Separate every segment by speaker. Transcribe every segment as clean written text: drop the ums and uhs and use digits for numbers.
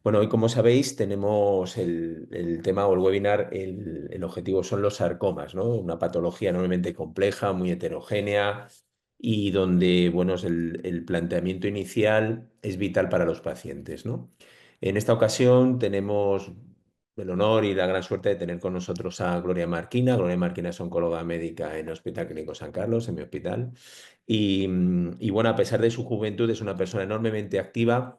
Speaker 1: Bueno, hoy como sabéis tenemos el tema o el webinar, el objetivo son los sarcomas, ¿no? Una patología enormemente compleja, muy heterogénea y donde, bueno, el planteamiento inicial es vital para los pacientes, ¿no? En esta ocasión tenemos el honor y la gran suerte de tener con nosotros a Gloria Marquina. Gloria Marquina es oncóloga médica en el Hospital Clínico San Carlos, en mi hospital. Y bueno, a pesar de su juventud, es una persona enormemente activa.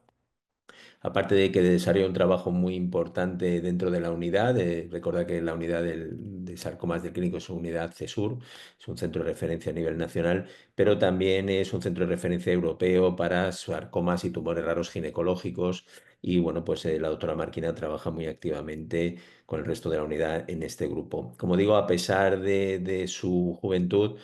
Speaker 1: Aparte de que desarrolla un trabajo muy importante dentro de la unidad, recuerda que la unidad de sarcomas del clínico es una unidad CESUR, es un centro de referencia a nivel nacional, pero también es un centro de referencia europeo para sarcomas y tumores raros ginecológicos. Y bueno, pues la doctora Marquina trabaja muy activamente con el resto de la unidad en este grupo. Como digo, a pesar de su juventud,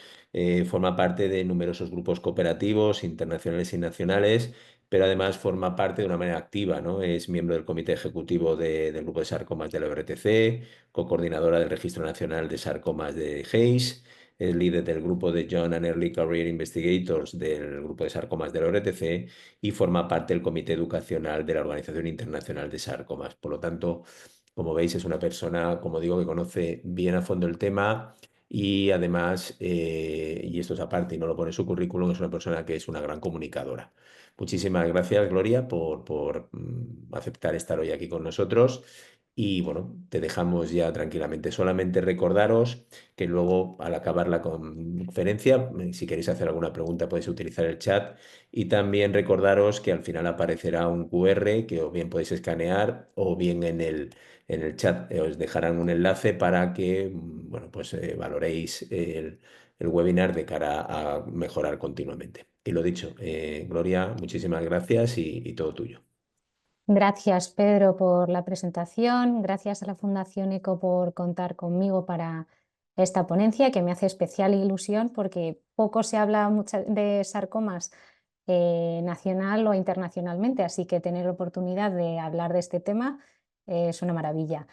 Speaker 1: forma parte de numerosos grupos cooperativos internacionales y nacionales, pero además forma parte de una manera activa, ¿no? Es miembro del comité ejecutivo del grupo de sarcomas de la ORTC, co-coordinadora del Registro Nacional de Sarcomas de Hayes, es líder del grupo de Young and Early Career Investigators del grupo de sarcomas de la ORTC y forma parte del comité educacional de la Organización Internacional de Sarcomas. Por lo tanto, como veis, es una persona, como digo, que conoce bien a fondo el tema y además, y esto es aparte y no lo pone en su currículum, es una persona que es una gran comunicadora. Muchísimas gracias, Gloria, por aceptar estar hoy aquí con nosotros. Y bueno, te dejamos ya tranquilamente. Solamente recordaros que luego, al acabar la conferencia, si queréis hacer alguna pregunta, podéis utilizar el chat. Y también recordaros que al final aparecerá un QR que o bien podéis escanear o bien en el chat os dejarán un enlace para que bueno, pues, valoréis el webinar de cara a mejorar continuamente. Y lo dicho, Gloria, muchísimas gracias y todo tuyo.
Speaker 2: Gracias, Pedro, por la presentación. Gracias a la Fundación ECO por contar conmigo para esta ponencia, que me hace especial ilusión porque poco se habla de sarcomas nacional o internacionalmente, así que tener la oportunidad de hablar de este tema es una maravilla.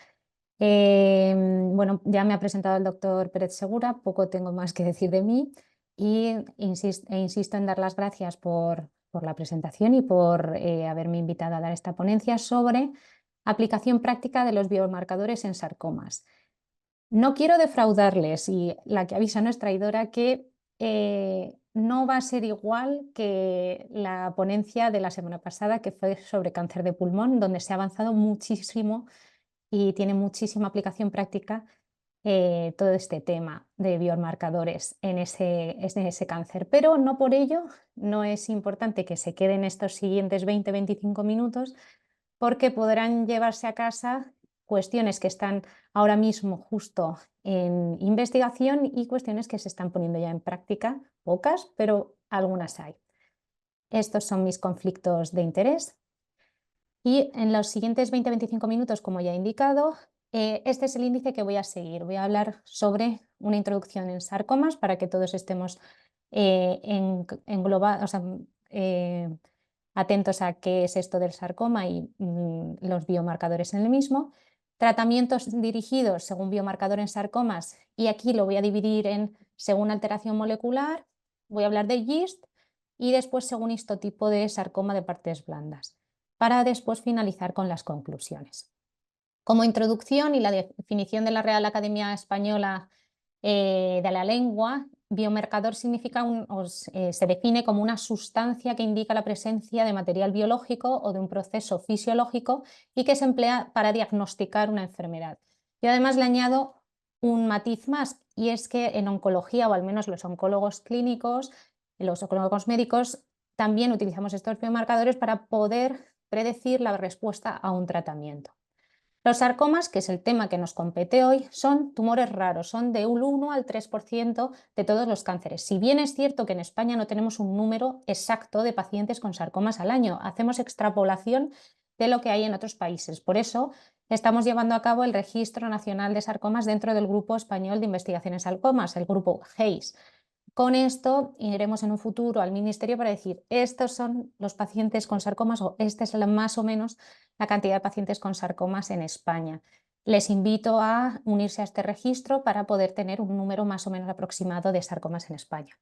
Speaker 2: Bueno, ya me ha presentado el doctor Pérez Segura, poco tengo más que decir de mí y insisto en dar las gracias por la presentación y por haberme invitado a dar esta ponencia sobre aplicación práctica de los biomarcadores en sarcomas. No quiero defraudarles y la que avisa no es traidora, que no va a ser igual que la ponencia de la semana pasada, que fue sobre cáncer de pulmón, donde se ha avanzado muchísimo y tiene muchísima aplicación práctica todo este tema de biomarcadores en ese cáncer. Pero no por ello no es importante que se queden estos siguientes 20-25 minutos, porque podrán llevarse a casa cuestiones que están ahora mismo justo en investigación y cuestiones que se están poniendo ya en práctica, pocas, pero algunas hay. Estos son mis conflictos de interés. Y en los siguientes 20-25 minutos, como ya he indicado, este es el índice que voy a seguir. Voy a hablar sobre una introducción en sarcomas para que todos estemos o sea, eh, atentos a qué es esto del sarcoma y los biomarcadores en el mismo. Tratamientos dirigidos según biomarcador en sarcomas, y aquí lo voy a dividir en según alteración molecular, voy a hablar de GIST y después según histotipo de sarcoma de partes blandas, para después finalizar con las conclusiones. Como introducción y la definición de la Real Academia Española de la Lengua, biomarcador significa se define como una sustancia que indica la presencia de material biológico o de un proceso fisiológico y que se emplea para diagnosticar una enfermedad. Yo además le añado un matiz más, y es que en oncología, o al menos los oncólogos clínicos, los oncólogos médicos, también utilizamos estos biomarcadores para poder predecir la respuesta a un tratamiento. Los sarcomas, que es el tema que nos compete hoy, son tumores raros, son de un 1 al 3% de todos los cánceres. Si bien es cierto que en España no tenemos un número exacto de pacientes con sarcomas al año, hacemos extrapolación de lo que hay en otros países. Por eso estamos llevando a cabo el Registro Nacional de Sarcomas dentro del Grupo Español de Investigación en Sarcomas, el grupo HAES. Con esto iremos en un futuro al ministerio para decir, estos son los pacientes con sarcomas, o esta es más o menos la cantidad de pacientes con sarcomas en España. Les invito a unirse a este registro para poder tener un número más o menos aproximado de sarcomas en España.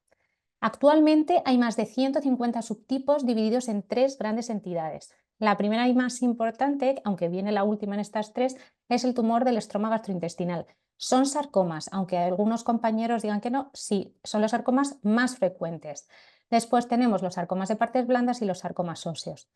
Speaker 2: Actualmente hay más de 150 subtipos divididos en 3 grandes entidades: La primera y más importante, aunque viene la última en estas tres, es el tumor del estroma gastrointestinal. Son sarcomas, aunque algunos compañeros digan que no, sí, son los sarcomas más frecuentes. Después tenemos los sarcomas de partes blandas y los sarcomas óseos.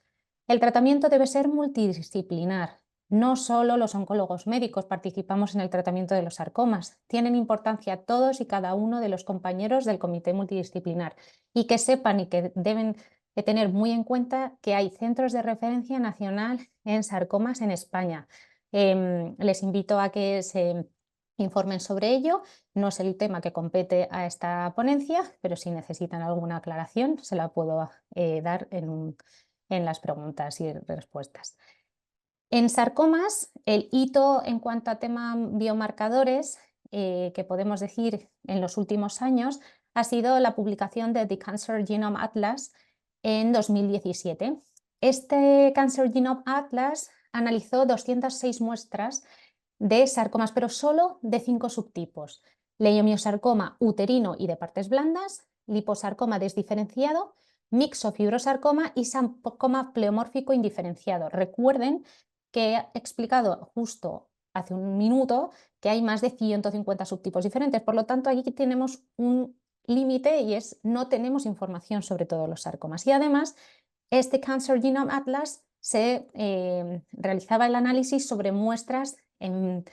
Speaker 2: El tratamiento debe ser multidisciplinar. No solo los oncólogos médicos participamos en el tratamiento de los sarcomas, tienen importancia todos y cada uno de los compañeros del comité multidisciplinar y que sepan y que deben de tener muy en cuenta que hay centros de referencia nacional en sarcomas en España. Les invito a que se informen sobre ello. No es el tema que compete a esta ponencia, pero si necesitan alguna aclaración se la puedo dar en las preguntas y respuestas. En sarcomas, el hito en cuanto a tema biomarcadores que podemos decir en los últimos años ha sido la publicación de The Cancer Genome Atlas en 2017. Este Cancer Genome Atlas analizó 206 muestras de sarcomas, pero solo de 5 subtipos: leiomiosarcoma uterino y de partes blandas, liposarcoma desdiferenciado, mixofibrosarcoma y sarcoma pleomórfico indiferenciado. Recuerden que he explicado justo hace un minuto que hay más de 150 subtipos diferentes, por lo tanto aquí tenemos un límite y es no tenemos información sobre todos los sarcomas. Y además este Cancer Genome Atlas se realizaba el análisis sobre muestras en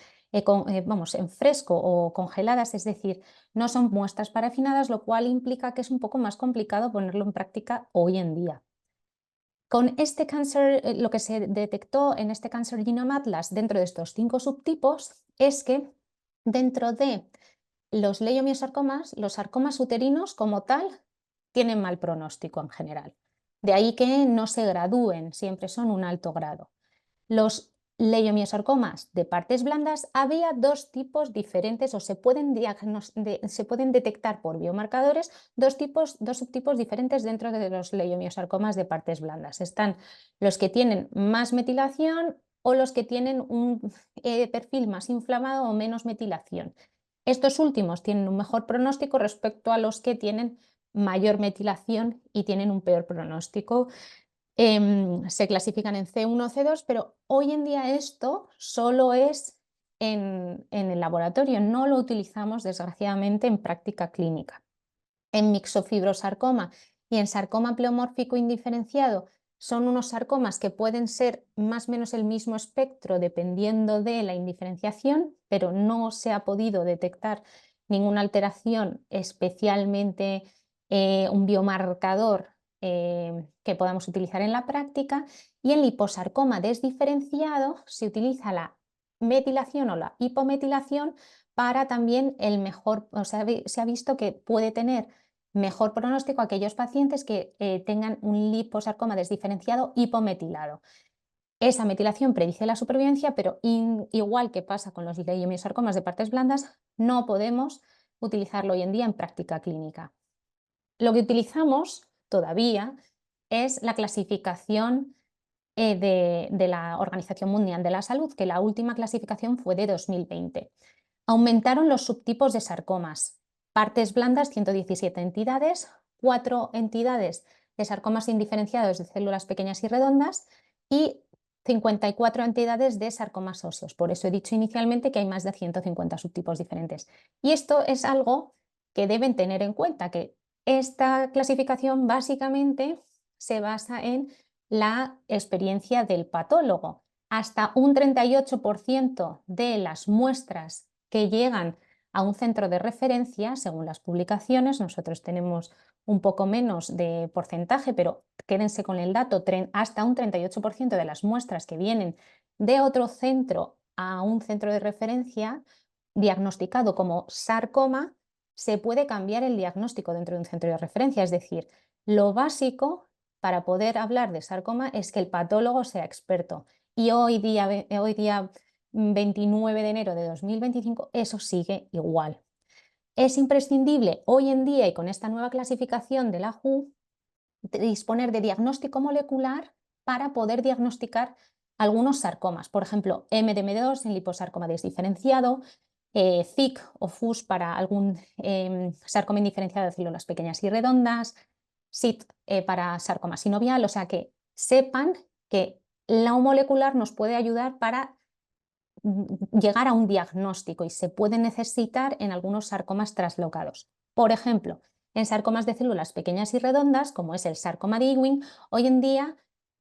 Speaker 2: fresco o congeladas, es decir, no son muestras parafinadas, lo cual implica que es un poco más complicado ponerlo en práctica hoy en día. Con este cáncer, lo que se detectó en este Cancer Genome Atlas dentro de estos 5 subtipos es que dentro de los leiomiosarcomas, los sarcomas uterinos como tal tienen mal pronóstico en general. De ahí que no se gradúen, siempre son un alto grado. Los leiomiosarcomas de partes blandas había 2 tipos diferentes o se pueden detectar por biomarcadores 2 subtipos diferentes dentro de los leiomiosarcomas de partes blandas. Están los que tienen más metilación o los que tienen un perfil más inflamado o menos metilación. Estos últimos tienen un mejor pronóstico respecto a los que tienen mayor metilación y tienen un peor pronóstico. Se clasifican en C1, C2, pero hoy en día esto solo es en el laboratorio, no lo utilizamos desgraciadamente en práctica clínica. En mixofibrosarcoma y en sarcoma pleomórfico indiferenciado son unos sarcomas que pueden ser más o menos el mismo espectro dependiendo de la indiferenciación, pero no se ha podido detectar ninguna alteración, especialmente un biomarcador que podamos utilizar en la práctica. Y en liposarcoma desdiferenciado se utiliza la metilación o la hipometilación para también el mejor, o sea, se ha visto que puede tener mejor pronóstico a aquellos pacientes que tengan un liposarcoma desdiferenciado hipometilado. Esa metilación predice la supervivencia, pero igual que pasa con los leiomiosarcomas de partes blandas, no podemos utilizarlo hoy en día en práctica clínica. Lo que utilizamos todavía es la clasificación de la Organización Mundial de la Salud, que la última clasificación fue de 2020. Aumentaron los subtipos de sarcomas. Partes blandas, 117 entidades, 4 entidades de sarcomas indiferenciados de células pequeñas y redondas y 54 entidades de sarcomas óseos. Por eso he dicho inicialmente que hay más de 150 subtipos diferentes. Y esto es algo que deben tener en cuenta, que esta clasificación básicamente se basa en la experiencia del patólogo. Hasta un 38% de las muestras que llegan a un centro de referencia, según las publicaciones, nosotros tenemos un poco menos de porcentaje, pero quédense con el dato, hasta un 38% de las muestras que vienen de otro centro a un centro de referencia diagnosticado como sarcoma, se puede cambiar el diagnóstico dentro de un centro de referencia. Es decir, lo básico para poder hablar de sarcoma es que el patólogo sea experto. Y hoy día 29 de enero de 2025 eso sigue igual. Es imprescindible hoy en día y con esta nueva clasificación de la WHO disponer de diagnóstico molecular para poder diagnosticar algunos sarcomas, por ejemplo, MDM2 en liposarcoma desdiferenciado, ZIC o FUS para algún sarcoma indiferenciado de células pequeñas y redondas, SIT para sarcoma sinovial, o sea que sepan que la molecular nos puede ayudar para llegar a un diagnóstico y se puede necesitar en algunos sarcomas traslocados. Por ejemplo, en sarcomas de células pequeñas y redondas, como es el sarcoma de Ewing, hoy en día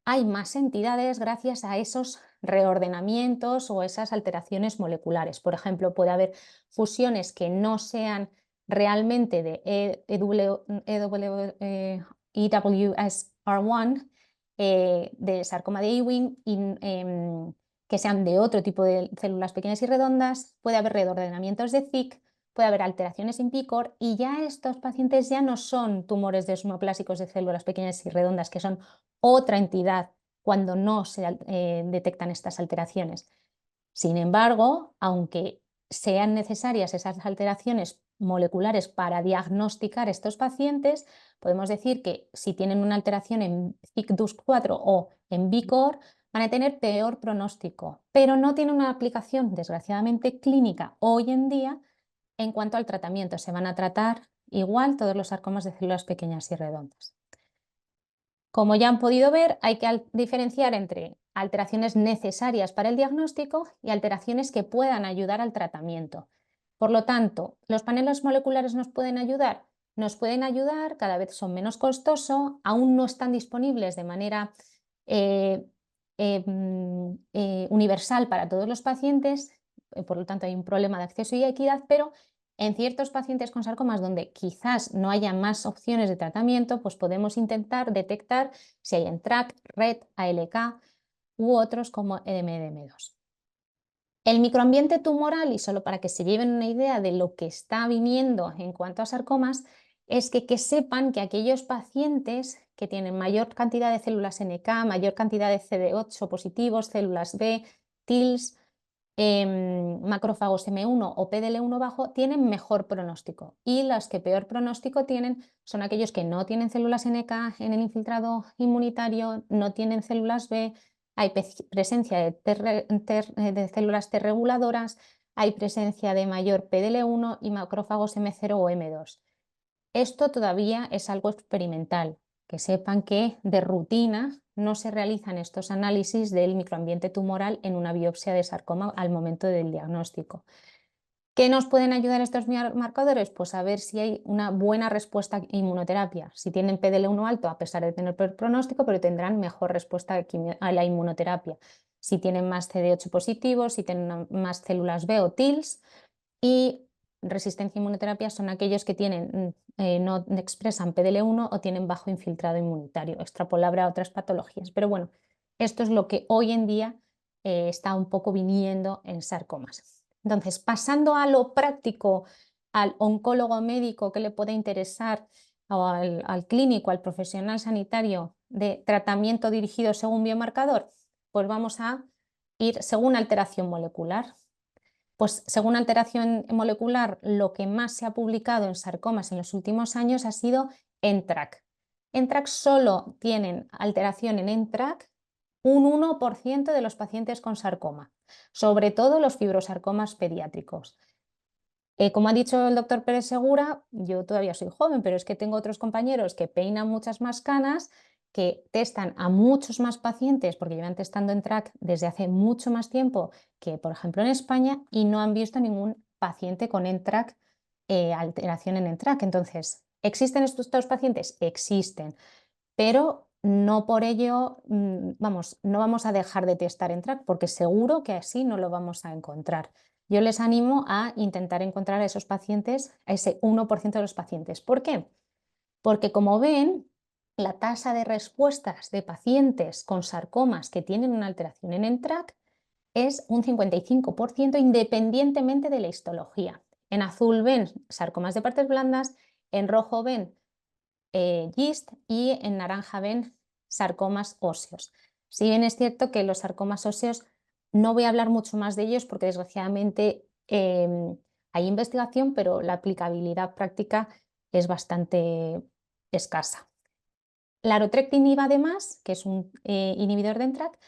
Speaker 2: hay más entidades gracias a esos reordenamientos o esas alteraciones moleculares. Por ejemplo, puede haber fusiones que no sean realmente de EWSR1, de sarcoma de Ewing, y que sean de otro tipo de células pequeñas y redondas, puede haber reordenamientos de Thicke, puede haber alteraciones en picor, y ya estos pacientes ya no son tumores desmoplásicos de células pequeñas y redondas, que son otra entidad cuando no se detectan estas alteraciones. Sin embargo, aunque sean necesarias esas alteraciones moleculares para diagnosticar estos pacientes, podemos decir que si tienen una alteración en CYK2/4 o en BCOR, van a tener peor pronóstico, pero no tienen una aplicación, desgraciadamente, clínica hoy en día en cuanto al tratamiento. Se van a tratar igual todos los sarcomas de células pequeñas y redondas. Como ya han podido ver, hay que diferenciar entre alteraciones necesarias para el diagnóstico y alteraciones que puedan ayudar al tratamiento. Por lo tanto, ¿los paneles moleculares nos pueden ayudar? Nos pueden ayudar, cada vez son menos costosos, aún no están disponibles de manera universal para todos los pacientes, por lo tanto hay un problema de acceso y equidad, pero en ciertos pacientes con sarcomas donde quizás no haya más opciones de tratamiento, pues podemos intentar detectar si hay NTRK, RET, ALK u otros como EDM2. El microambiente tumoral, y solo para que se lleven una idea de lo que está viniendo en cuanto a sarcomas, es que sepan que aquellos pacientes que tienen mayor cantidad de células NK, mayor cantidad de CD8 positivos, células B, TILs, macrófagos M1 o PDL1 bajo, tienen mejor pronóstico, y los que peor pronóstico tienen son aquellos que no tienen células NK en el infiltrado inmunitario, no tienen células B, hay presencia de células T reguladoras, hay presencia de mayor PDL1 y macrófagos M0 o M2. Esto todavía es algo experimental, que sepan que de rutina no se realizan estos análisis del microambiente tumoral en una biopsia de sarcoma al momento del diagnóstico. ¿Qué nos pueden ayudar estos marcadores? Pues a ver si hay una buena respuesta a inmunoterapia. Si tienen PDL1 alto, a pesar de tener peor pronóstico, pero tendrán mejor respuesta a la inmunoterapia. Si tienen más CD8 positivos, si tienen más células B o TILs, y resistencia a inmunoterapia son aquellos que no expresan PDL1 o tienen bajo infiltrado inmunitario, extrapolable a otras patologías. Pero bueno, esto es lo que hoy en día está un poco viniendo en sarcomas. Entonces, pasando a lo práctico, al oncólogo médico que le puede interesar, o al clínico, al profesional sanitario, de tratamiento dirigido según biomarcador, pues vamos a ir según alteración molecular. Pues según alteración molecular, lo que más se ha publicado en sarcomas en los últimos años ha sido NTRK. NTRK solo tienen alteración en NTRK un 1% de los pacientes con sarcoma, sobre todo los fibrosarcomas pediátricos. Como ha dicho el doctor Pérez Segura, yo todavía soy joven, pero es que tengo otros compañeros que peinan muchas más canas, que testan a muchos más pacientes, porque llevan testando NTRK desde hace mucho más tiempo que, por ejemplo, en España, y no han visto ningún paciente con NTRK, alteración en NTRK. Entonces, ¿existen estos pacientes? Existen, pero no por ello, no vamos a dejar de testar NTRK, porque seguro que así no lo vamos a encontrar. Yo les animo a intentar encontrar a esos pacientes, a ese 1% de los pacientes. ¿Por qué? Porque, como ven, la tasa de respuestas de pacientes con sarcomas que tienen una alteración en NTRK es un 55% independientemente de la histología. En azul ven sarcomas de partes blandas, en rojo ven GIST y en naranja ven sarcomas óseos. Si bien es cierto que los sarcomas óseos, no voy a hablar mucho más de ellos porque desgraciadamente hay investigación, pero la aplicabilidad práctica es bastante escasa. La Larotrectinib, además, que es un inhibidor de NTRK,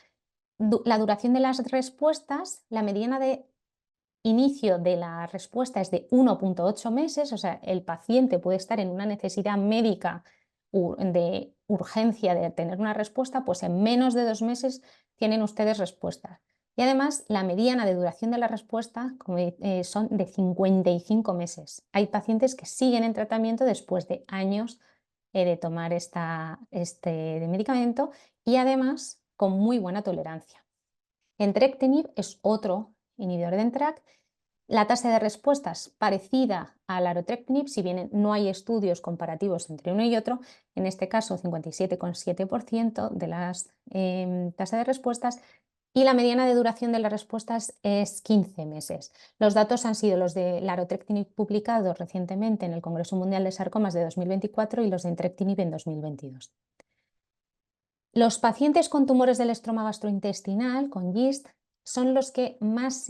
Speaker 2: la duración de las respuestas, la mediana de inicio de la respuesta es de 1,8 meses, o sea, el paciente puede estar en una necesidad médica de urgencia de tener una respuesta, pues en menos de 2 meses tienen ustedes respuestas. Y además, la mediana de duración de la respuesta son de 55 meses. Hay pacientes que siguen en tratamiento después de años de tomar este medicamento y además con muy buena tolerancia. Entrectinib es otro inhibidor de NTRK. La tasa de respuestas parecida al larotrectinib, si bien no hay estudios comparativos entre uno y otro, en este caso 57,7% de las tasas de respuestas, y la mediana de duración de las respuestas es 15 meses. Los datos han sido los de larotrectinib publicados recientemente en el Congreso Mundial de Sarcomas de 2024 y los de entrectinib en 2022. Los pacientes con tumores del estroma gastrointestinal, con GIST, son los que más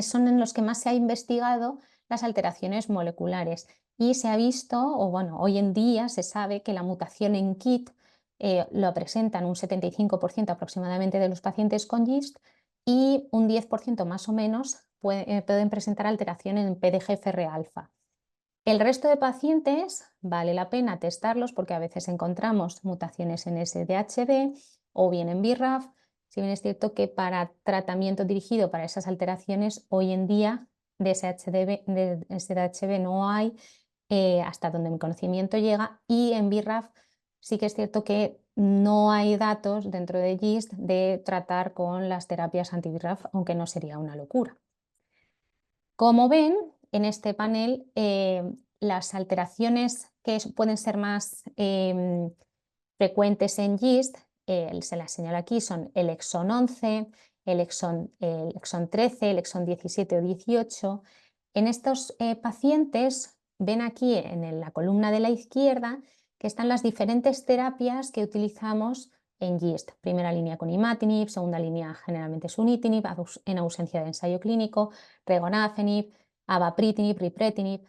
Speaker 2: son en los que más se ha investigado las alteraciones moleculares y se ha visto, o bueno, hoy en día se sabe que la mutación en KIT lo presentan un 75% aproximadamente de los pacientes con GIST y un 10% más o menos pueden presentar alteración en PDGFR-alfa. El resto de pacientes vale la pena testarlos porque a veces encontramos mutaciones en SDHB o bien en BRAF. Si bien es cierto que para tratamiento dirigido para esas alteraciones hoy en día de SDHB no hay, hasta donde mi conocimiento llega, y en BRAF sí que es cierto que no hay datos dentro de GIST de tratar con las terapias anti-BRAF, aunque no sería una locura. Como ven, en este panel, las alteraciones que pueden ser más frecuentes en GIST, se las señalo aquí, son el exón 11, el exón 13, el exón 17 o 18. En estos pacientes, ven aquí en la columna de la izquierda que están las diferentes terapias que utilizamos en GIST. Primera línea con imatinib, segunda línea generalmente sunitinib, en ausencia de ensayo clínico, regorafenib, avapritinib, ripretinib.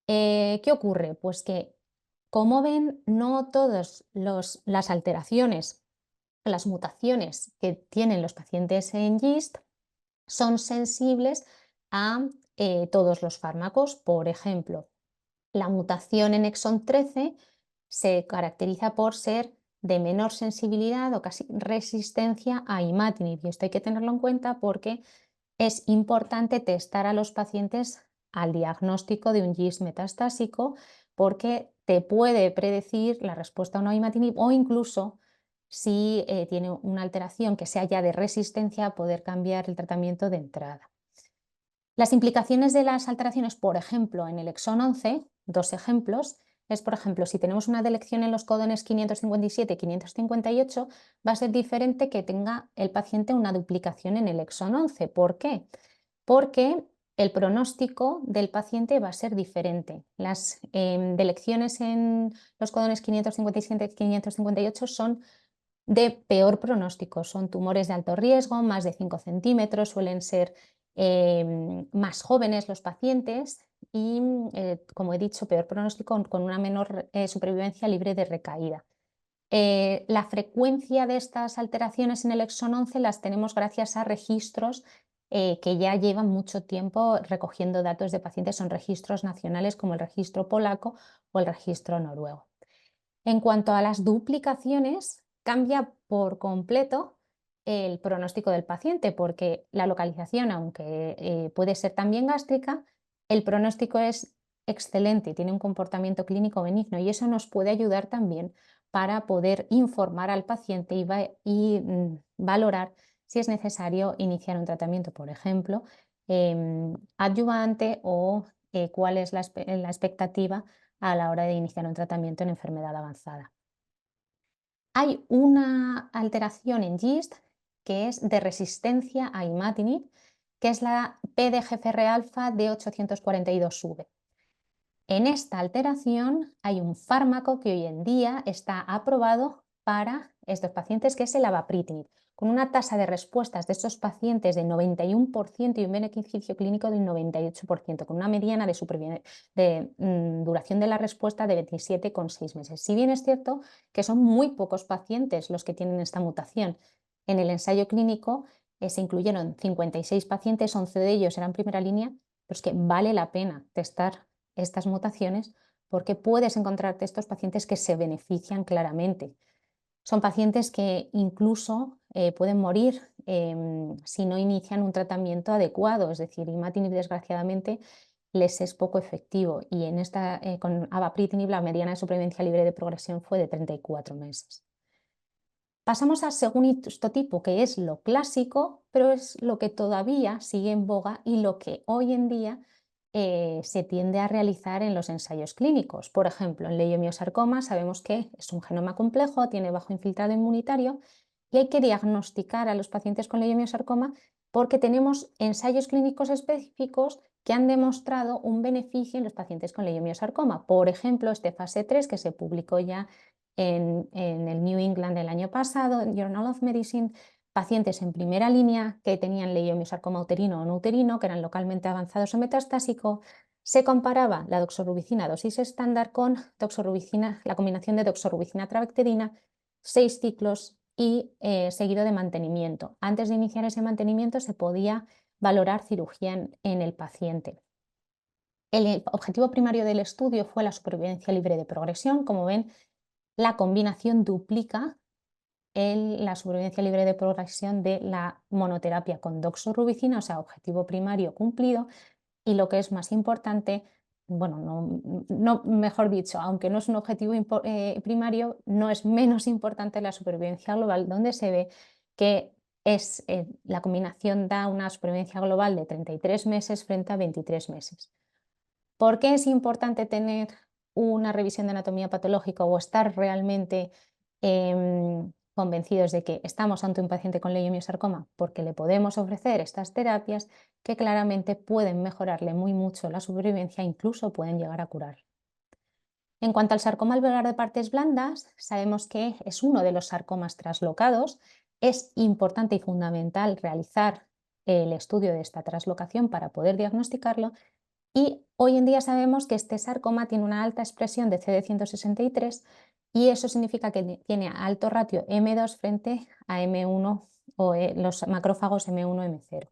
Speaker 2: ¿Qué ocurre? Pues que, como ven, no todas las alteraciones, las mutaciones que tienen los pacientes en GIST son sensibles a todos los fármacos. Por ejemplo, la mutación en exón 13 se caracteriza por ser de menor sensibilidad o casi resistencia a imatinib, y esto hay que tenerlo en cuenta porque es importante testar a los pacientes al diagnóstico de un GIST metastásico porque te puede predecir la respuesta a una imatinib o incluso si tiene una alteración que sea ya de resistencia, poder cambiar el tratamiento de entrada. Las implicaciones de las alteraciones, por ejemplo, en el exón 11, dos ejemplos, es, por ejemplo, si tenemos una delección en los codones 557 y 558, va a ser diferente que tenga el paciente una duplicación en el exón 11. ¿Por qué? Porque el pronóstico del paciente va a ser diferente. Las delecciones en los codones 557 y 558 son de peor pronóstico, son tumores de alto riesgo, más de 5 centímetros, suelen ser más jóvenes los pacientes y, como he dicho, peor pronóstico con una menor supervivencia libre de recaída. La frecuencia de estas alteraciones en el exón 11 las tenemos gracias a registros que ya llevan mucho tiempo recogiendo datos de pacientes, son registros nacionales como el registro polaco o el registro noruego. En cuanto a las duplicaciones, cambia por completo el pronóstico del paciente, porque la localización, aunque puede ser también gástrica, el pronóstico es excelente, tiene un comportamiento clínico benigno y eso nos puede ayudar también para poder informar al paciente y valorar si es necesario iniciar un tratamiento, por ejemplo, adyuvante o cuál es la expectativa a la hora de iniciar un tratamiento en enfermedad avanzada. Hay una alteración en GIST que es de resistencia a imatinib, que es la PDGFR-alfa D842V. En esta alteración hay un fármaco que hoy en día está aprobado para estos pacientes, que es el avapritinib, con una tasa de respuestas de estos pacientes de 91% y un beneficio clínico del 98%, con una mediana de duración de la respuesta de 27,6 meses. Si bien es cierto que son muy pocos pacientes los que tienen esta mutación, en el ensayo clínico se incluyeron 56 pacientes, 11 de ellos eran primera línea, pero es que vale la pena testar estas mutaciones porque puedes encontrarte estos pacientes que se benefician claramente. Son pacientes que incluso pueden morir si no inician un tratamiento adecuado, es decir, imatinib desgraciadamente les es poco efectivo y con avapritinib la mediana de supervivencia libre de progresión fue de 34 meses. Pasamos al segundo histotipo, que es lo clásico, pero es lo que todavía sigue en boga y lo que hoy en día se tiende a realizar en los ensayos clínicos. Por ejemplo, en leiomiosarcoma sabemos que es un genoma complejo, tiene bajo infiltrado inmunitario y hay que diagnosticar a los pacientes con leiomiosarcoma porque tenemos ensayos clínicos específicos que han demostrado un beneficio en los pacientes con leiomiosarcoma. Por ejemplo, este fase 3 que se publicó ya en el New England el año pasado, en Journal of Medicine, pacientes en primera línea que tenían leiomiosarcoma uterino o no uterino, que eran localmente avanzados o metastásico, se comparaba la doxorubicina dosis estándar con la combinación de doxorubicina trabectedina, 6 ciclos y seguido de mantenimiento. Antes de iniciar ese mantenimiento se podía valorar cirugía en el paciente. El objetivo primario del estudio fue la supervivencia libre de progresión. Como ven, la combinación duplica la supervivencia libre de progresión de la monoterapia con doxorubicina, o sea, objetivo primario cumplido, y lo que es más importante, bueno, mejor dicho, aunque no es un objetivo primario, no es menos importante la supervivencia global, donde se ve que la combinación da una supervivencia global de 33 meses frente a 23 meses. ¿Por qué es importante tener una revisión de anatomía patológica o estar realmente convencidos de que estamos ante un paciente con leiomiosarcoma? Porque le podemos ofrecer estas terapias que claramente pueden mejorarle muy mucho la supervivencia, incluso pueden llegar a curar. En cuanto al sarcoma alveolar de partes blandas, sabemos que es uno de los sarcomas traslocados. Es importante y fundamental realizar el estudio de esta traslocación para poder diagnosticarlo. Y hoy en día sabemos que este sarcoma tiene una alta expresión de CD163 y eso significa que tiene alto ratio M2 frente a M1 o los macrófagos M1, M0.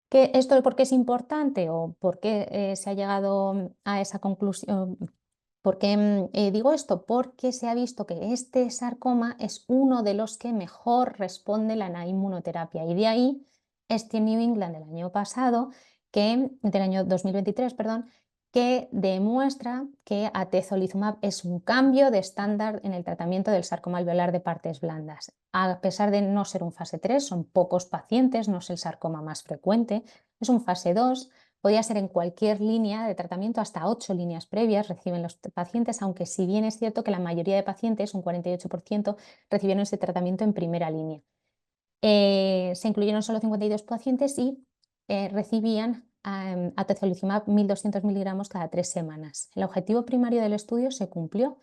Speaker 2: ¿Esto por qué es importante o por qué se ha llegado a esa conclusión? ¿Por qué digo esto? Porque se ha visto que este sarcoma es uno de los que mejor responde la inmunoterapia y de ahí este New England del año pasado, del año 2023, perdón, que demuestra que atezolizumab es un cambio de estándar en el tratamiento del sarcoma alveolar de partes blandas. A pesar de no ser un fase 3, son pocos pacientes, no es el sarcoma más frecuente, es un fase 2. Podría ser en cualquier línea de tratamiento, hasta 8 líneas previas reciben los pacientes, aunque si bien es cierto que la mayoría de pacientes, un 48%, recibieron ese tratamiento en primera línea. Se incluyeron solo 52 pacientes y recibían atezolizumab 1.200 miligramos cada 3 semanas. El objetivo primario del estudio se cumplió.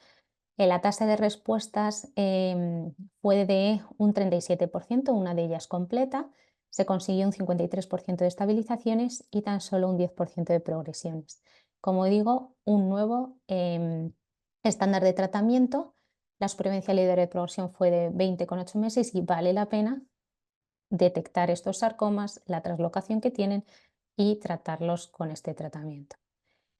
Speaker 2: La tasa de respuestas fue de un 37%, una de ellas completa. Se consiguió un 53% de estabilizaciones y tan solo un 10% de progresiones. Como digo, un nuevo estándar de tratamiento. La supervivencia libre de progresión fue de 20,8 meses y vale la pena detectar estos sarcomas, la traslocación que tienen y tratarlos con este tratamiento.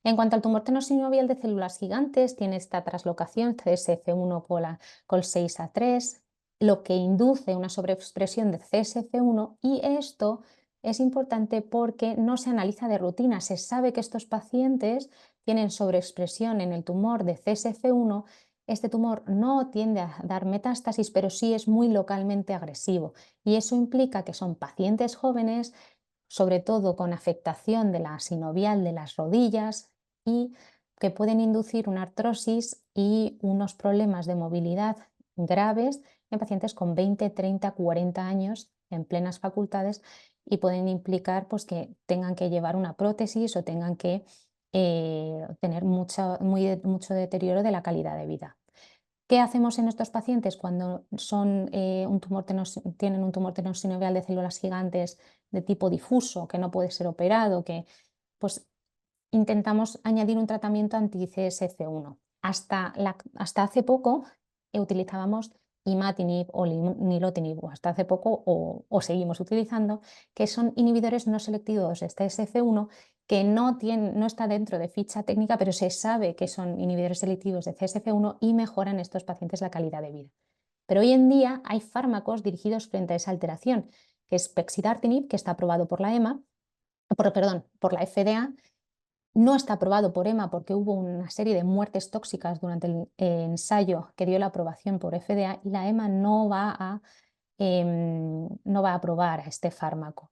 Speaker 2: En cuanto al tumor tenosynovial de células gigantes, tiene esta traslocación CSF1 Col6A3, lo que induce una sobreexpresión de CSF1 y esto es importante porque no se analiza de rutina. Se sabe que estos pacientes tienen sobreexpresión en el tumor de CSF1. Este tumor no tiende a dar metástasis, pero sí es muy localmente agresivo y eso implica que son pacientes jóvenes, sobre todo con afectación de la sinovial de las rodillas y que pueden inducir una artrosis y unos problemas de movilidad graves en pacientes con 20, 30, 40 años en plenas facultades y pueden implicar pues, que tengan que llevar una prótesis o tengan que tener mucho deterioro de la calidad de vida. ¿Qué hacemos en estos pacientes cuando tienen un tumor tenosynovial de células gigantes de tipo difuso, que no puede ser operado, pues intentamos añadir un tratamiento anti-CSF1. Hasta hace poco utilizábamos imatinib o nilotinib, o hasta hace poco o seguimos utilizando, que son inhibidores no selectivos de CSF1 que no está dentro de ficha técnica, pero se sabe que son inhibidores selectivos de CSF1 y mejoran en estos pacientes la calidad de vida. Pero hoy en día hay fármacos dirigidos frente a esa alteración, que es pexidartinib, que está aprobado por la EMA, perdón, por la FDA. No está aprobado por EMA porque hubo una serie de muertes tóxicas durante el ensayo que dio la aprobación por FDA, y la EMA no va a aprobar a este fármaco.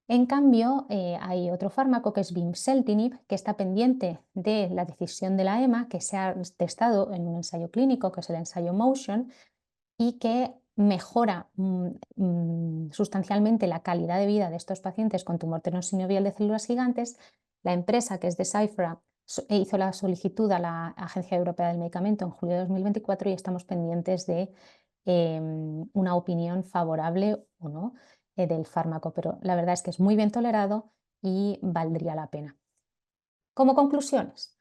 Speaker 2: En cambio, hay otro fármaco que es vimseltinib, que está pendiente de la decisión de la EMA, que se ha testado en un ensayo clínico, que es el ensayo MOTION, y que mejora sustancialmente la calidad de vida de estos pacientes con tumor tenosynovial de células gigantes. La empresa, que es Deciphera, hizo la solicitud a la Agencia Europea del Medicamento en julio de 2024 y estamos pendientes de una opinión favorable o no del fármaco, pero la verdad es que es muy bien tolerado y valdría la pena. Como conclusiones,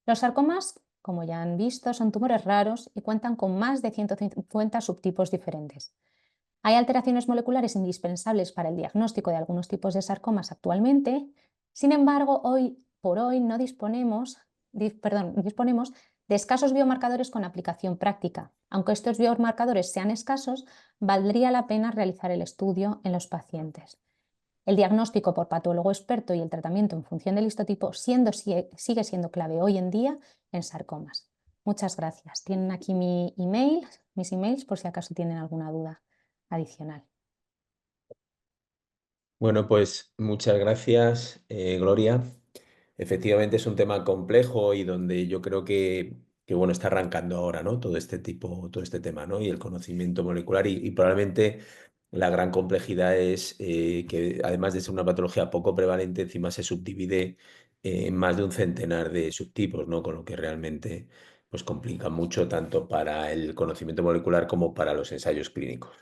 Speaker 2: los sarcomas, como ya han visto, son tumores raros y cuentan con más de 150 subtipos diferentes. Hay alteraciones moleculares indispensables para el diagnóstico de algunos tipos de sarcomas actualmente. Sin embargo, hoy por hoy no disponemos de escasos biomarcadores con aplicación práctica. Aunque estos biomarcadores sean escasos, valdría la pena realizar el estudio en los pacientes. El diagnóstico por patólogo experto y el tratamiento en función del histotipo sigue siendo clave hoy en día en sarcomas. Muchas gracias. Tienen aquí mis emails, por si acaso tienen alguna duda adicional.
Speaker 1: Bueno, pues muchas gracias, Gloria. Efectivamente es un tema complejo y donde yo creo que bueno, está arrancando ahora, ¿no? Todo este tema, ¿no? Y el conocimiento molecular y probablemente la gran complejidad es que además de ser una patología poco prevalente, encima se subdivide en más de un centenar de subtipos, ¿no? Con lo que realmente pues complica mucho tanto para el conocimiento molecular como para los ensayos clínicos.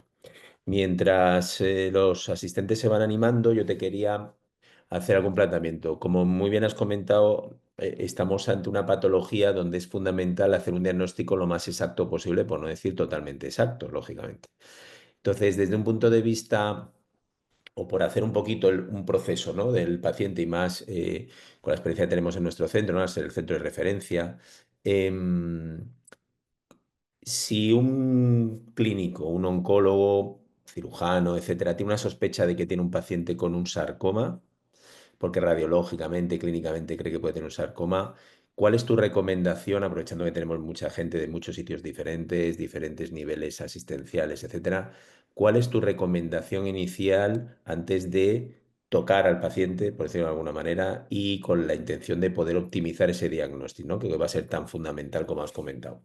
Speaker 1: Mientras los asistentes se van animando, yo te quería hacer algún planteamiento. Como muy bien has comentado, estamos ante una patología donde es fundamental hacer un diagnóstico lo más exacto posible, por no decir totalmente exacto, lógicamente. Entonces, desde un punto de vista, o por hacer un poquito un proceso, ¿no? Del paciente y más con la experiencia que tenemos en nuestro centro, ¿no? Al ser el centro de referencia. em, si un clínico, un oncólogo, cirujano, etcétera, tiene una sospecha de que tiene un paciente con un sarcoma, porque radiológicamente, clínicamente cree que puede tener un sarcoma, ¿cuál es tu recomendación, aprovechando que tenemos mucha gente de muchos sitios diferentes, diferentes niveles asistenciales, etcétera? ¿Cuál es tu recomendación inicial antes de tocar al paciente, por decirlo de alguna manera, y con la intención de poder optimizar ese diagnóstico, ¿no? Que va a ser tan fundamental como has comentado?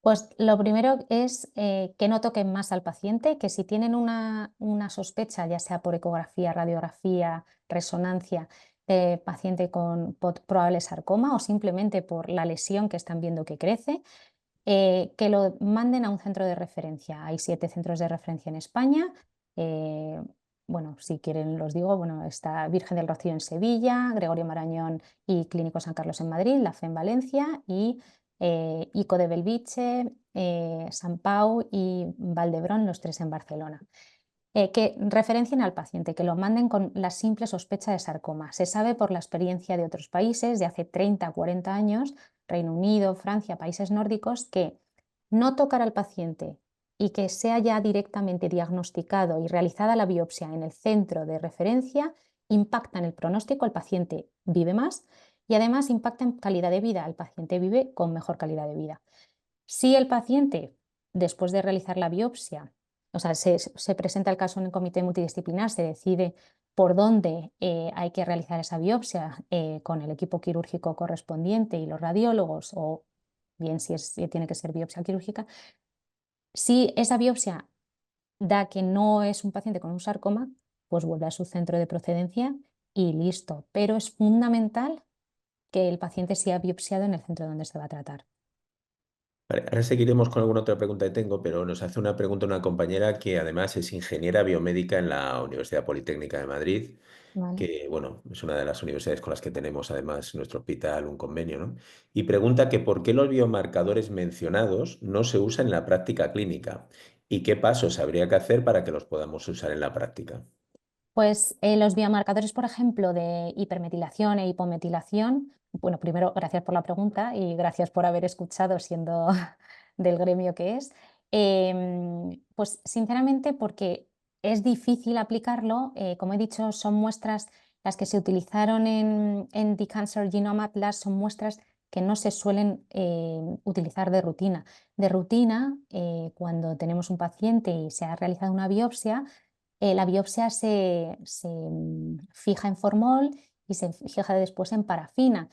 Speaker 2: Pues lo primero es que no toquen más al paciente, que si tienen una sospecha, ya sea por ecografía, radiografía, resonancia, de paciente con probable sarcoma o simplemente por la lesión que están viendo que crece, que lo manden a un centro de referencia. Hay 7 centros de referencia en España. eh, bueno, si quieren los digo, bueno, está Virgen del Rocío en Sevilla, Gregorio Marañón y Clínico San Carlos en Madrid, la FE en Valencia y ICO de Belviche, San Pau y Valdebrón, los 3 en Barcelona. Que referencien al paciente, que lo manden con la simple sospecha de sarcoma. Se sabe por la experiencia de otros países de hace 30 o 40 años, Reino Unido, Francia, países nórdicos, que no tocar al paciente y que sea ya directamente diagnosticado y realizada la biopsia en el centro de referencia impacta en el pronóstico, el paciente vive más y además impacta en calidad de vida, el paciente vive con mejor calidad de vida. Si el paciente, después de realizar la biopsia, o sea, se presenta el caso en el comité multidisciplinar, se decide por dónde hay que realizar esa biopsia con el equipo quirúrgico correspondiente y los radiólogos, o bien si tiene que ser biopsia quirúrgica. Si esa biopsia da que no es un paciente con un sarcoma, pues vuelve a su centro de procedencia y listo. Pero es fundamental que el paciente sea biopsiado en el centro donde se va a tratar.
Speaker 1: Vale, ahora seguiremos con alguna otra pregunta que tengo, pero nos hace una pregunta una compañera que además es ingeniera biomédica en la Universidad Politécnica de Madrid,
Speaker 2: ¿Vale?
Speaker 1: que bueno, es una de las universidades con las que tenemos además en nuestro hospital un convenio, ¿no? Y pregunta que por qué los biomarcadores mencionados no se usan en la práctica clínica y qué pasos habría que hacer para que los podamos usar en la práctica.
Speaker 2: Pues los biomarcadores, por ejemplo, de hipermetilación e hipometilación, bueno, primero, gracias por la pregunta y gracias por haber escuchado siendo del gremio que es. Pues sinceramente, porque es difícil aplicarlo, como he dicho, son muestras, las que se utilizaron en The Cancer Genome Atlas, son muestras que no se suelen utilizar de rutina. De rutina, cuando tenemos un paciente y se ha realizado una biopsia, la biopsia se fija en formol y se fija después en parafina.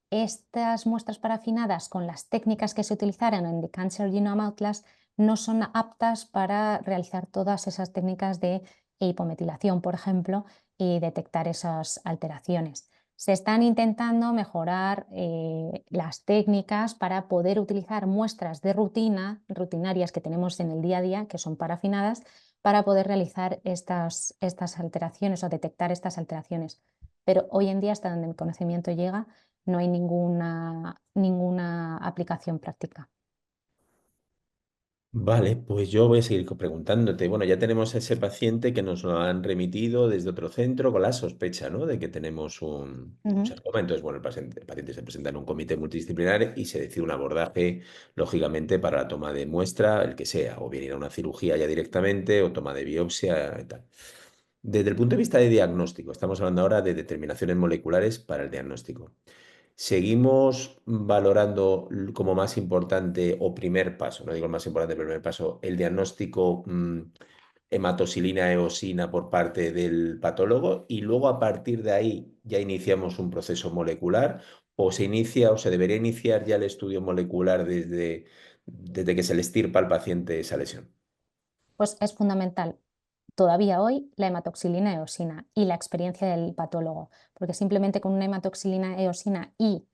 Speaker 2: Estas muestras parafinadas con las técnicas que se utilizaron en The Cancer Genome Atlas no son aptas para realizar todas esas técnicas de hipometilación, por ejemplo, y detectar esas alteraciones. Se están intentando mejorar las técnicas para poder utilizar muestras de rutina, rutinarias que tenemos en el día a día, que son parafinadas, para poder realizar estas alteraciones o detectar estas alteraciones. Pero hoy en día, hasta donde mi conocimiento llega, no hay ninguna aplicación práctica.
Speaker 1: Vale, pues yo voy a seguir preguntándote. Bueno, ya tenemos a ese paciente que nos lo han remitido desde otro centro con la sospecha, ¿no? De que tenemos un
Speaker 2: Ujú.
Speaker 1: sarcoma. Entonces, bueno, el paciente se presenta en un comité multidisciplinar y se decide un abordaje, lógicamente, para la toma de muestra, el que sea, o bien ir a una cirugía ya directamente, o toma de biopsia y tal. Desde el punto de vista de diagnóstico, estamos hablando ahora de determinaciones moleculares para el diagnóstico. Seguimos valorando como más importante o primer paso, no digo el más importante, pero el primer paso, el diagnóstico hematoxilina eosina por parte del patólogo y luego a partir de ahí ya iniciamos un proceso molecular o se inicia o se debería iniciar ya el estudio molecular desde que se le estirpa al paciente esa lesión.
Speaker 2: Pues es fundamental todavía hoy la hematoxilina eosina y la experiencia del patólogo, porque simplemente con una hematoxilina eosina y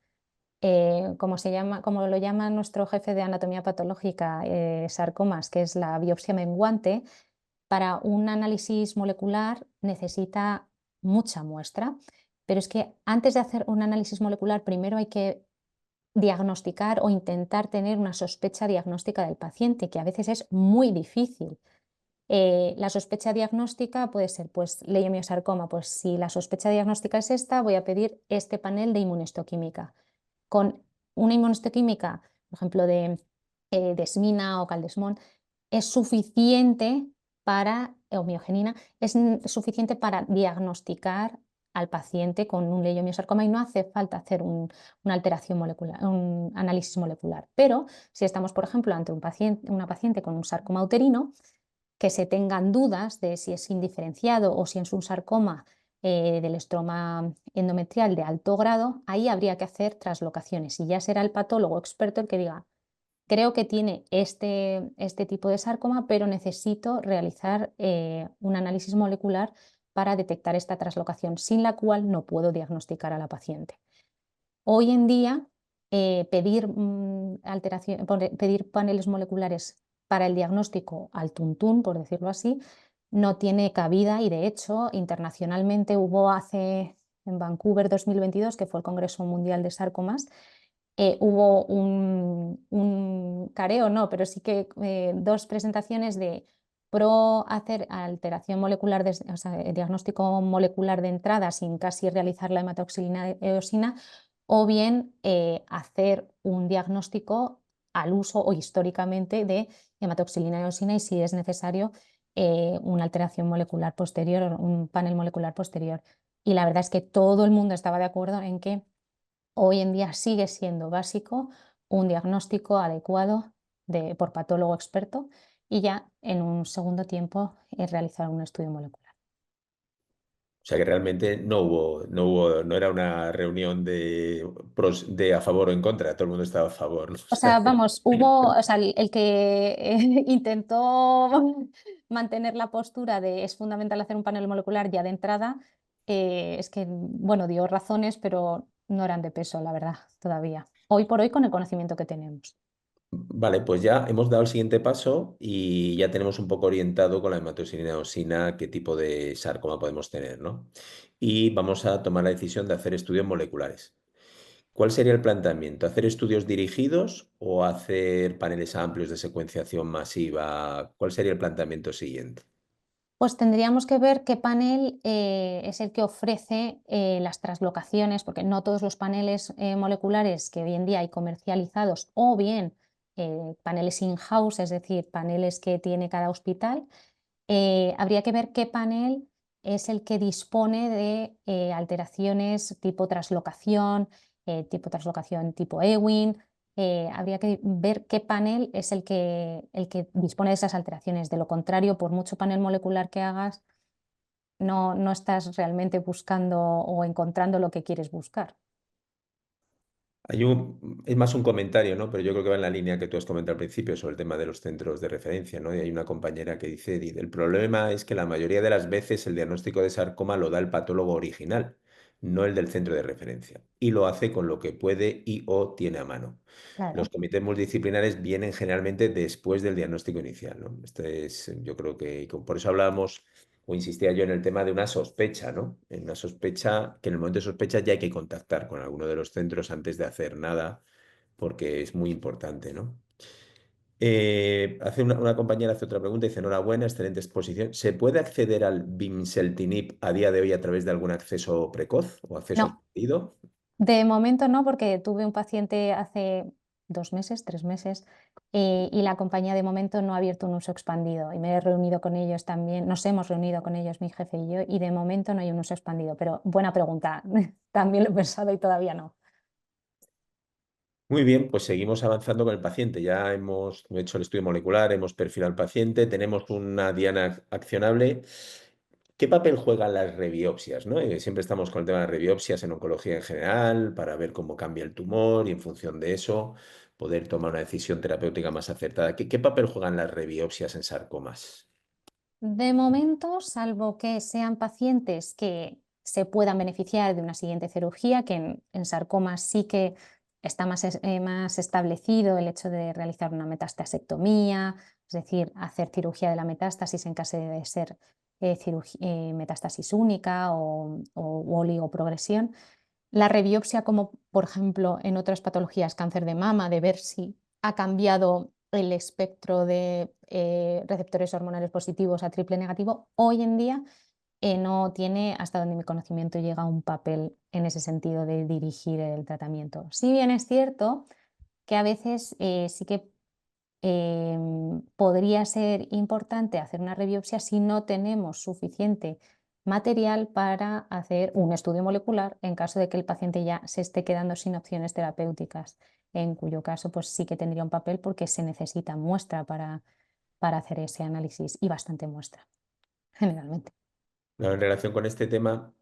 Speaker 2: como se llama, como lo llama nuestro jefe de anatomía patológica, sarcomas, que es la biopsia menguante, para un análisis molecular necesita mucha muestra, pero es que antes de hacer un análisis molecular, primero hay que diagnosticar o intentar tener una sospecha diagnóstica del paciente, que a veces es muy difícil. La sospecha diagnóstica puede ser, pues, leiomiosarcoma. Pues si la sospecha diagnóstica es esta, voy a pedir este panel de inmunohistoquímica. Con una inmunohistoquímica, por ejemplo, de desmina o caldesmón, es suficiente para, o miogenina, es suficiente para diagnosticar al paciente con un leiomiosarcoma y no hace falta hacer una alteración molecular, un análisis molecular. Pero si estamos, por ejemplo, ante una paciente con un sarcoma uterino, que se tengan dudas de si es indiferenciado o si es un sarcoma del estroma endometrial de alto grado, ahí habría que hacer traslocaciones y ya será el patólogo experto el que diga, creo que tiene este tipo de sarcoma, pero necesito realizar un análisis molecular para detectar esta traslocación, sin la cual no puedo diagnosticar a la paciente. Hoy en día, pedir paneles moleculares para el diagnóstico al tuntún, por decirlo así, no tiene cabida y de hecho internacionalmente hubo en Vancouver 2022, que fue el Congreso Mundial de Sarcomas, hubo un careo, no, pero sí que dos presentaciones de pro hacer alteración molecular, o sea, diagnóstico molecular de entrada sin casi realizar la hematoxilina eosina, o bien hacer un diagnóstico al uso o históricamente de hematoxilina eosina y si es necesario una alteración molecular posterior o un panel molecular posterior. Y la verdad es que todo el mundo estaba de acuerdo en que hoy en día sigue siendo básico un diagnóstico adecuado por patólogo experto y ya en un segundo tiempo realizar un estudio molecular.
Speaker 1: O sea que realmente no era una reunión de a favor o en contra, todo el mundo estaba a favor, ¿no? O
Speaker 2: O
Speaker 1: sea,
Speaker 2: sea, vamos, o sea, el que intentó mantener la postura de es fundamental hacer un panel molecular ya de entrada, es que, bueno, dio razones, pero no eran de peso, la verdad, todavía. Hoy por hoy con el conocimiento que tenemos.
Speaker 1: vale, pues ya hemos dado el siguiente paso y ya tenemos un poco orientado con la hematoxilina eosina qué tipo de sarcoma podemos tener, ¿no? Y vamos a tomar la decisión de hacer estudios moleculares. ¿Cuál sería el planteamiento? ¿Hacer estudios dirigidos o hacer paneles amplios de secuenciación masiva? ¿Cuál sería el planteamiento siguiente?
Speaker 2: Pues tendríamos que ver qué panel es el que ofrece las translocaciones, porque no todos los paneles moleculares que hoy en día hay comercializados, o bien paneles in-house, es decir, paneles que tiene cada hospital, habría que ver qué panel es el que dispone de alteraciones tipo translocación tipo Ewing. Habría que ver qué panel es el que dispone de esas alteraciones. De lo contrario, por mucho panel molecular que hagas, no estás realmente buscando o encontrando lo que quieres buscar.
Speaker 1: Es más un comentario, ¿no? Pero yo creo que va en la línea que tú has comentado al principio sobre el tema de los centros de referencia, ¿no? Y hay una compañera que dice, el problema es que la mayoría de las veces el diagnóstico de sarcoma lo da el patólogo original, no el del centro de referencia, y lo hace con lo que puede y o tiene a mano. Los
Speaker 2: Claro.
Speaker 1: comités multidisciplinares vienen generalmente después del diagnóstico inicial, ¿no? Este es, yo creo que por eso hablábamos o insistía yo en el tema de una sospecha, ¿no? En una sospecha, que en el momento de sospecha ya hay que contactar con alguno de los centros antes de hacer nada, porque es muy importante, ¿no? Una compañera hace otra pregunta, dice, enhorabuena, excelente exposición. ¿Se puede acceder al bimseltinib a día de hoy a través de algún acceso precoz o acceso
Speaker 2: No,
Speaker 1: asistido?
Speaker 2: de momento no, porque tuve un paciente hace 2 meses, 3 meses, y la compañía de momento no ha abierto un uso expandido. Y me he reunido con ellos también, nos hemos reunido con ellos, mi jefe y yo, y de momento no hay un uso expandido. Pero buena pregunta, también lo he pensado y todavía no.
Speaker 1: Muy bien, pues seguimos avanzando con el paciente. Ya hemos hecho el estudio molecular, hemos perfilado al paciente, tenemos una diana accionable. ¿Qué papel juegan las rebiopsias, no? Siempre estamos con el tema de las rebiopsias en oncología en general para ver cómo cambia el tumor y en función de eso poder tomar una decisión terapéutica más acertada. ¿Qué papel juegan las rebiopsias en sarcomas?
Speaker 2: De momento, salvo que sean pacientes que se puedan beneficiar de una siguiente cirugía, que en sarcomas sí que está más establecido el hecho de realizar una metastasectomía, es decir, hacer cirugía de la metástasis en caso de ser metástasis única o oligoprogresión. La rebiopsia, como por ejemplo en otras patologías, cáncer de mama, de ver si ha cambiado el espectro de receptores hormonales positivos a triple negativo, hoy en día no tiene, hasta donde mi conocimiento llega, un papel en ese sentido de dirigir el tratamiento. Si bien es cierto que a veces sí que podría ser importante hacer una rebiopsia si no tenemos suficiente material para hacer un estudio molecular en caso de que el paciente ya se esté quedando sin opciones terapéuticas, en cuyo caso pues sí que tendría un papel porque se necesita muestra para hacer ese análisis y bastante muestra, generalmente.
Speaker 1: Bueno, en relación con este tema,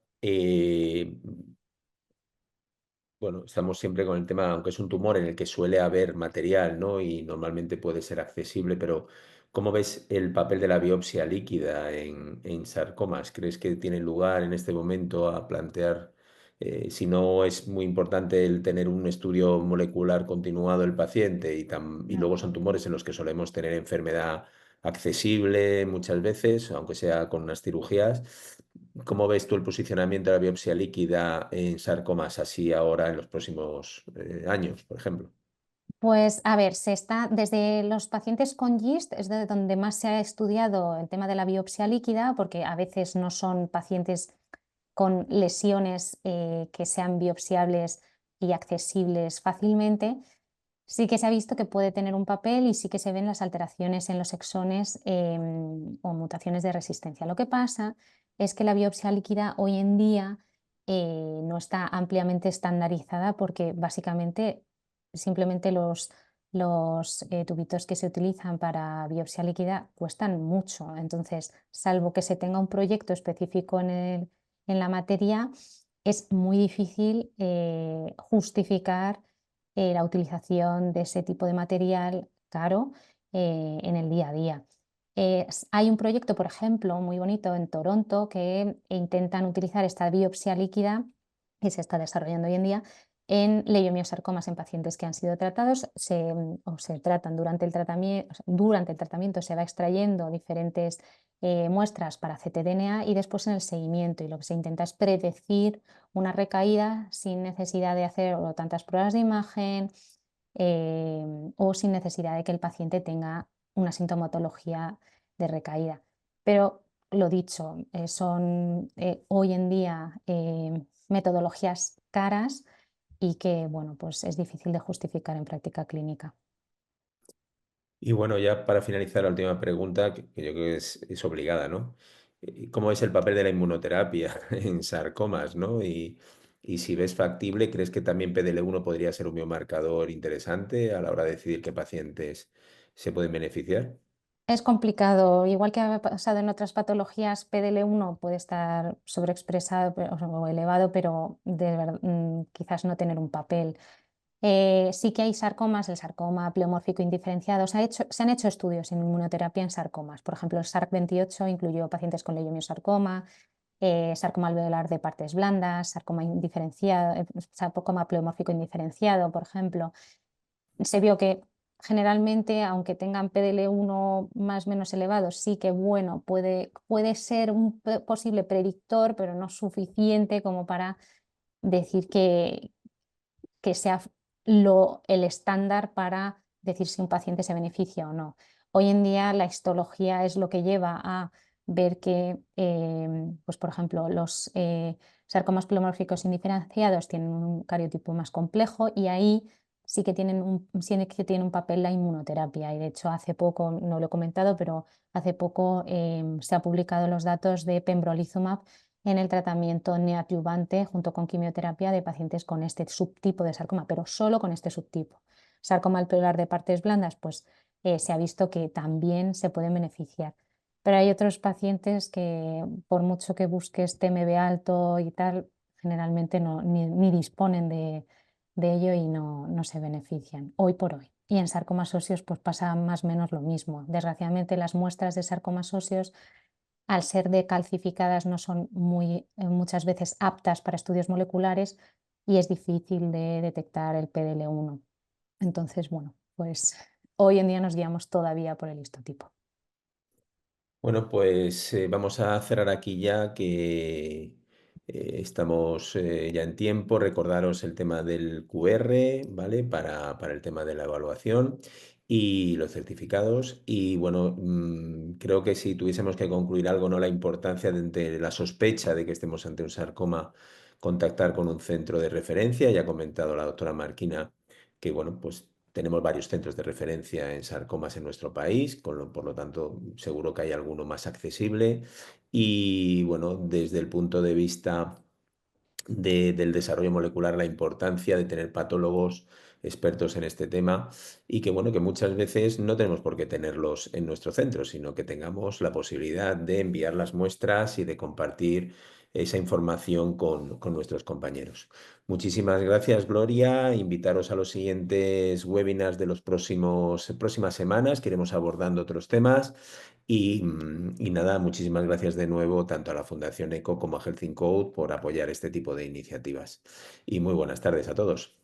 Speaker 1: bueno, estamos siempre con el tema, aunque es un tumor en el que suele haber material, ¿no? Y normalmente puede ser accesible, pero ¿cómo ves el papel de la biopsia líquida en sarcomas? ¿Crees que tiene lugar en este momento a plantear, si no es muy importante el tener un estudio molecular continuado del paciente y luego son tumores en los que solemos tener enfermedad accesible muchas veces, aunque sea con unas cirugías? ¿Cómo ves tú el posicionamiento de la biopsia líquida en sarcomas así ahora en los próximos años, por ejemplo?
Speaker 2: Pues a ver, se está desde los pacientes con GIST es de donde más se ha estudiado el tema de la biopsia líquida, porque a veces no son pacientes con lesiones que sean biopsiables y accesibles fácilmente. Sí que se ha visto que puede tener un papel y sí que se ven las alteraciones en los exones o mutaciones de resistencia. Lo que pasa es que la biopsia líquida hoy en día no está ampliamente estandarizada porque básicamente simplemente los tubitos que se utilizan para biopsia líquida cuestan mucho. Entonces, salvo que se tenga un proyecto específico en la materia, es muy difícil justificar la utilización de ese tipo de material caro en el día a día. Hay un proyecto, por ejemplo, muy bonito en Toronto que intentan utilizar esta biopsia líquida que se está desarrollando hoy en día en leiomiosarcomas en pacientes que han sido tratados o se tratan durante el tratamiento se va extrayendo diferentes muestras para ctDNA y después en el seguimiento y lo que se intenta es predecir una recaída sin necesidad de hacer o tantas pruebas de imagen o sin necesidad de que el paciente tenga una sintomatología de recaída. Pero lo dicho, son hoy en día metodologías caras y que, bueno, pues es difícil de justificar en práctica clínica.
Speaker 1: Y bueno, ya para finalizar, la última pregunta, que yo creo que es obligada, ¿no? ¿Cómo es el papel de la inmunoterapia en sarcomas, ¿no? Y si ves factible, ¿crees que también PDL1 podría ser un biomarcador interesante a la hora de decidir qué pacientes se pueden beneficiar?
Speaker 2: Es complicado, igual que ha pasado en otras patologías, PDL1 puede estar sobreexpresado o elevado, pero quizás no tener un papel. Sí que hay sarcomas, el sarcoma pleomórfico indiferenciado. Se han hecho estudios en inmunoterapia en sarcomas. Por ejemplo, el SARC-28 incluyó pacientes con leiomiosarcoma, sarcoma alveolar de partes blandas, sarcoma indiferenciado, sarcoma pleomórfico indiferenciado, por ejemplo. Se vio que generalmente, aunque tengan PDL1 más o menos elevado, sí que bueno, puede ser un posible predictor, pero no suficiente como para decir que sea el estándar para decir si un paciente se beneficia o no. Hoy en día la histología es lo que lleva a ver que, pues por ejemplo, los sarcomas pleomórficos indiferenciados tienen un cariotipo más complejo y ahí sí que tiene un papel la inmunoterapia. Y de hecho, hace poco, no lo he comentado, pero hace poco se han publicado los datos de pembrolizumab en el tratamiento neoadyuvante junto con quimioterapia de pacientes con este subtipo de sarcoma, pero solo con este subtipo. Sarcoma alveolar de partes blandas, pues se ha visto que también se pueden beneficiar. Pero hay otros pacientes que, por mucho que busques TMB alto y tal, generalmente ni disponen de ello y no se benefician, hoy por hoy. Y en sarcomas óseos pues pasa más o menos lo mismo. Desgraciadamente las muestras de sarcomas óseos al ser decalcificadas no son muchas veces aptas para estudios moleculares y es difícil de detectar el PDL1. Entonces, bueno, pues hoy en día nos guiamos todavía por el histotipo.
Speaker 1: Bueno, pues vamos a cerrar aquí ya que estamos ya en tiempo. Recordaros el tema del QR, ¿vale? Para el tema de la evaluación y los certificados. Y bueno, creo que si tuviésemos que concluir algo, ¿no? La importancia de ante la sospecha de que estemos ante un sarcoma, contactar con un centro de referencia. Ya ha comentado la doctora Marquina que, bueno, pues tenemos varios centros de referencia en sarcomas en nuestro país, por lo tanto, seguro que hay alguno más accesible. Y bueno, desde el punto de vista del desarrollo molecular, la importancia de tener patólogos expertos en este tema y que bueno, que muchas veces no tenemos por qué tenerlos en nuestro centro, sino que tengamos la posibilidad de enviar las muestras y de compartir esa información con nuestros compañeros. Muchísimas gracias, Gloria. Invitaros a los siguientes webinars de los próximas semanas, que iremos abordando otros temas. Y nada, muchísimas gracias de nuevo tanto a la Fundación ECO como a Health in Code por apoyar este tipo de iniciativas. Y muy buenas tardes a todos.